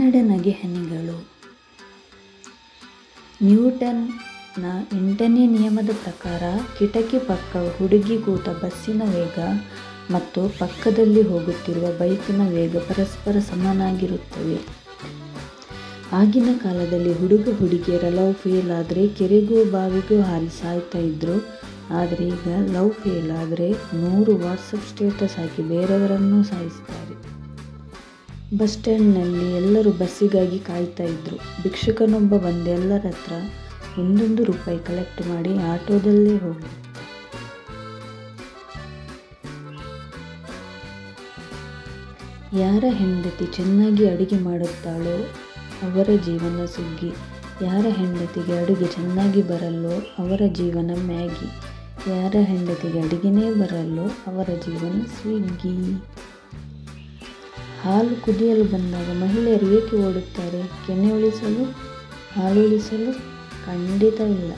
ನಗೆಹನಿಗಳು. ನ್ಯೂಟನ್ನ 8ನೇ ನಿಯಮದ ಪ್ರಕಾರ ಕಿಟಕಿ ಪಕ್ಕ ಹುಡುಗಿ ಕೂತ ಬಸ್ಸಿನ ವೇಗ ಮತ್ತು ಪಕ್ಕದಲ್ಲಿ ಹೋಗುತ್ತಿರುವ ಬೈಕಿನ ವೇಗ ಪರಸ್ಪರ ಸಮನಾಗಿರುತ್ತವೆ. ಆಗಿನ ಕಾಲದಲ್ಲಿ ಹುಡುಗ ಹುಡುಗಿಯರ ಲವ್ ಫೇಲ್ ಆದರೆ ಕೆರೆಗೂ ಬಾವಿಗೂ ಹಾರಿ ಸಾಯ್ತಾ ಇದ್ರು. ಆದರೆ ಈಗ ಲವ್ ಫೇಲ್ ಆದರೆ 100 ವಾಟ್ಸಪ್ ಸ್ಟೇಟಸ್ ಹಾಕಿ ಬೇರೆಯವರನ್ನೂ ಸಾಯಿಸ್ತಾರೆ. ಬಸ್ ಸ್ಟ್ಯಾಂಡ್ನಲ್ಲಿ ಎಲ್ಲರೂ ಬಸ್ಸಿಗಾಗಿ ಕಾಯ್ತಾ ಇದ್ರು. ಭಿಕ್ಷುಕನೊಬ್ಬ ಬಂದು ಎಲ್ಲರ ಹತ್ರ ₹1 ಕಲೆಕ್ಟ್ ಮಾಡಿ ಆಟೋದಲ್ಲೇ ಹೋಗಿ. ಯಾರ ಹೆಂಡತಿ ಚೆನ್ನಾಗಿ ಅಡುಗೆ ಮಾಡುತ್ತಾಳೋ ಅವರ ಜೀವನ ಸುಗ್ಗಿ, ಯಾರ ಹೆಂಡತಿಗೆ ಅಡುಗೆ ಚೆನ್ನಾಗಿ ಬರಲ್ಲೋ ಅವರ ಜೀವನ ಮ್ಯಾಗಿ, ಯಾರ ಹೆಂಡತಿಗೆ ಅಡುಗೆನೇ ಬರಲ್ಲೋ ಅವರ ಜೀವನ ಸ್ವಿಗ್ಗಿ. ಹಾಲು ಕುದಿಯಲು ಬಂದಾಗ ಮಹಿಳೆಯರು ಏಕೆ ಓಡುತ್ತಾರೆ? ಕೆನೆ ಉಳಿಸಲು? ಹಾಲು ಉಳಿಸಲು? ಖಂಡಿತ ಇಲ್ಲ.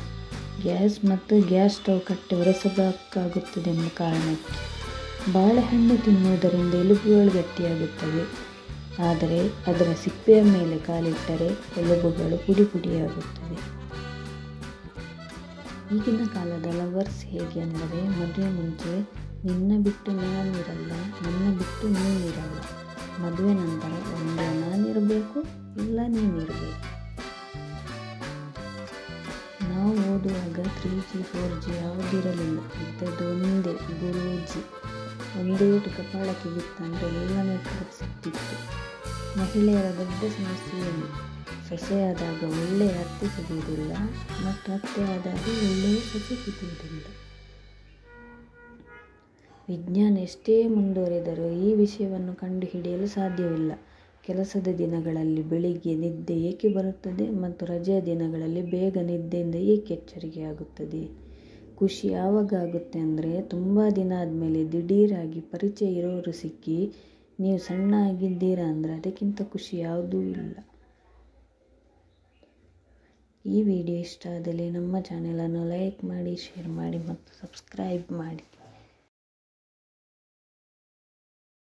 ಗ್ಯಾಸ್ ಮತ್ತು ಗ್ಯಾಸ್ ಸ್ಟವ್ ಕಟ್ಟೆ ಒರೆಸಬೇಕಾಗುತ್ತದೆ ಎಂಬ ಕಾರಣಕ್ಕೆ. ಬಾಳೆಹಣ್ಣು ತಿನ್ನುವುದರಿಂದ ಎಲುಬುಗಳು ಗಟ್ಟಿಯಾಗುತ್ತವೆ, ಆದರೆ ಅದರ ಸಿಪ್ಪೆಯ ಮೇಲೆ ಕಾಲಿಟ್ಟರೆ ಎಲುಬುಗಳು ಪುಡಿ ಪುಡಿಯಾಗುತ್ತವೆ. ಈಗಿನ ಕಾಲದ ಲವರ್ಸ್ ಹೇಗೆ ಅಂದರೆ, ಮದುವೆ ಮುಂಚೆ ನಿನ್ನ ಬಿಟ್ಟು ನಾನಿರಲ್ಲ, ನನ್ನ ಬಿಟ್ಟು ನೀನಿರಲ್ಲ. ಮದುವೆ ನಂತರ ಒಂದು ನಾನಿರಬೇಕು, ಇಲ್ಲ ನೀನಿರಬೇಕು. ನಾವು ಓದುವಾಗ 3G 4G ಯಾವುದಿರಲಿಲ್ಲ. ಇದ್ದದ್ದು ಒಂದೇ ಗುರೂಜಿ. ಒಂದೇಟು ಕಪಾಳಕ್ಕೆ ಬಿತ್ತಂದರೆ ಎಲ್ಲ ನೆಟ್ವರ್ಕ್ ಸಿಗ್ತಿತ್ತು. ಮಹಿಳೆಯರ ದೊಡ್ಡ ಸಮಸ್ಯೆ ಏನು? ಸೊಸೆಯಾದಾಗ ಒಳ್ಳೆಯ ಅತ್ತೆ ಸಿಗುವುದಿಲ್ಲ ಮತ್ತು ಅತ್ತೆ ಆದಾಗ ಒಳ್ಳೆಯ ಸೊಸೆ ಸಿಗುವುದಿಲ್ಲ. ವಿಜ್ಞಾನ ಎಷ್ಟೇ ಮುಂದುವರೆದರೂ ಈ ವಿಷಯವನ್ನು ಕಂಡುಹಿಡಿಯಲು ಸಾಧ್ಯವಿಲ್ಲ. ಕೆಲಸದ ದಿನಗಳಲ್ಲಿ ಬೆಳಿಗ್ಗೆ ನಿದ್ದೆ ಏಕೆ ಬರುತ್ತದೆ ಮತ್ತು ರಜೆಯ ದಿನಗಳಲ್ಲಿ ಬೇಗ ನಿದ್ದೆಯಿಂದ ಏಕೆ ಎಚ್ಚರಿಕೆಯಾಗುತ್ತದೆ? ಖುಷಿ ಯಾವಾಗ ಆಗುತ್ತೆ ಅಂದರೆ, ತುಂಬ ದಿನ ಆದಮೇಲೆ ದಿಢೀರಾಗಿ ಪರಿಚಯ ಇರೋರು ಸಿಕ್ಕಿ ನೀವು ಸಣ್ಣ ಆಗಿದ್ದೀರಾ ಅಂದರೆ ಅದಕ್ಕಿಂತ ಖುಷಿ ಯಾವುದೂ ಇಲ್ಲ. ಈ ವಿಡಿಯೋ ಇಷ್ಟ ಆದಲ್ಲಿ ನಮ್ಮ ಚಾನೆಲನ್ನು ಲೈಕ್ ಮಾಡಿ, ಶೇರ್ ಮಾಡಿ ಮತ್ತು ಸಬ್ಸ್ಕ್ರೈಬ್ ಮಾಡಿ.